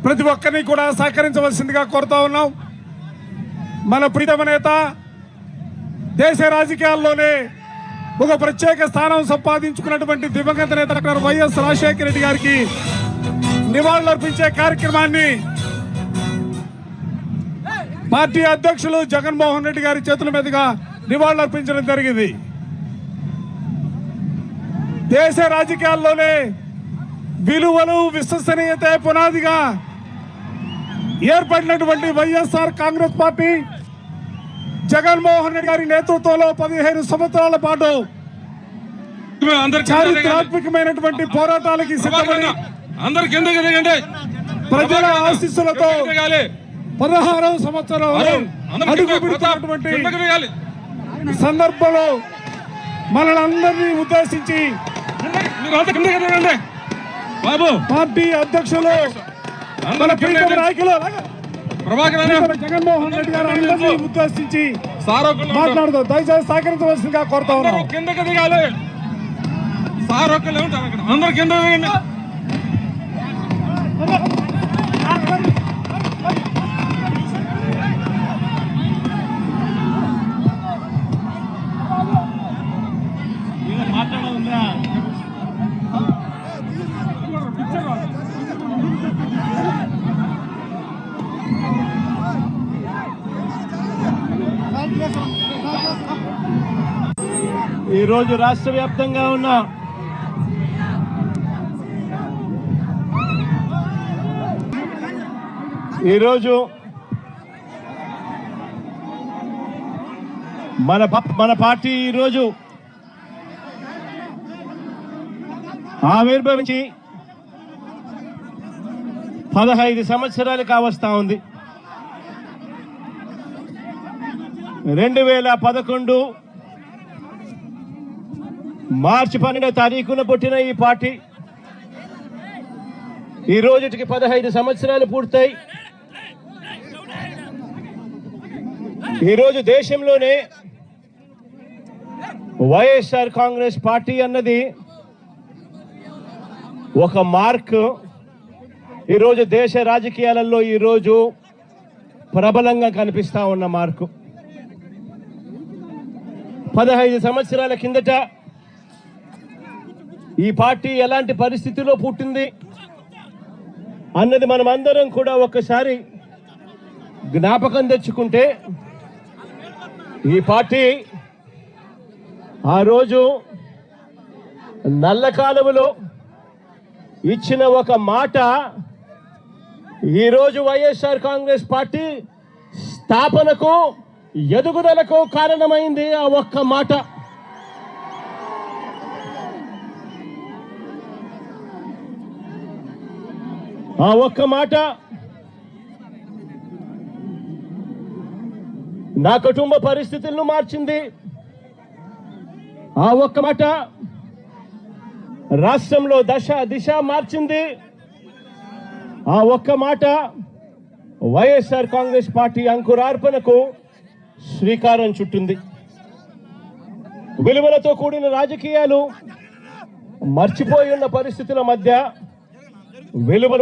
ప్రతి ఒక్కరిని కూడా సహకరించవలసిందిగా కోరుతా ఉన్నాం. మన ప్రీతమ నేత దేశ రాజకీయాల్లోనే ఒక ప్రత్యేక స్థానం సంపాదించుకున్నటువంటి దివంగత నేత డాక్టర్ వైఎస్ రాజశేఖర రెడ్డి గారికి నివాళులర్పించే కార్యక్రమాన్ని పార్టీ అధ్యక్షులు జగన్మోహన్ రెడ్డి గారి చేతుల మీదుగా నివాళులర్పించడం జరిగింది. దేశ రాజకీయాల్లోనే విలువలు విశ్వసనీయత పునాదిగా ఏర్పడినటువంటి వైఎస్ఆర్ కాంగ్రెస్ పార్టీ జగన్మోహన్ రెడ్డి గారి నేతృత్వంలో 15 సంవత్సరాల పాటు చారిత్రాత్మకమైనటువంటి పోరాటాలకి సిద్ధపడి ప్రజల ఆశీస్సులతో 16వ సంవత్సరం అడుగు పెడుతున్నటువంటి సందర్భంలో మనలందరినీ ఉద్దేశించి పార్టీ అధ్యక్షులు మన ప్రీతమ నాయకులు జగన్మోహన్ రెడ్డి గారు అందరినీ ఉద్దేశించి మాట్లాడుతూ దయచేసి సహకరించవలసిందిగా కోరుతా ఉన్నాం. కిందకి దిగాలి సార్ ఒక్కలే ఉంటారు అక్కడ అందరు కింద దిగండి. ఈరోజు రాష్ట్ర వ్యాప్తంగా ఉన్న ఈరోజు మన పార్టీ ఈరోజు ఆవిర్భవించి 15 సంవత్సరాలు కావస్తా ఉంది. 2011 మార్చి 12వ తారీఖున పుట్టిన ఈ పార్టీ ఈ రోజుకి 15 సంవత్సరాలు పూర్తయి ఈరోజు దేశంలోనే వైఎస్ఆర్ కాంగ్రెస్ పార్టీ అన్నది ఒక మార్క్. ఈరోజు దేశ రాజకీయాలలో ఈరోజు ప్రబలంగా కనిపిస్తా ఉన్న మార్కు. 15 సంవత్సరాల కిందట ఈ పార్టీ ఎలాంటి పరిస్థితిలో పుట్టింది అన్నది మనమందరం కూడా ఒక్కసారి జ్ఞాపకం తెచ్చుకుంటే, ఈ పార్టీ ఆ రోజు నల్ల కాలువలో ఇచ్చిన ఒక మాట ఈరోజు వైఎస్ఆర్ కాంగ్రెస్ పార్టీ స్థాపనకు ఎదుగుదలకు కారణమైంది. ఆ ఒక్క మాట. ఆ ఒక్క మాట నా కుటుంబ పరిస్థితులను మార్చింది. ఆ ఒక్క మాట రాష్ట్రంలో దిశ మార్చింది. ఆ ఒక్క మాట వైఎస్ఆర్ కాంగ్రెస్ పార్టీ అంకురార్పణకు శ్రీకారం చుట్టింది. విలువలతో కూడిన రాజకీయాలు మర్చిపోయి ఉన్న పరిస్థితుల మధ్య విలువలు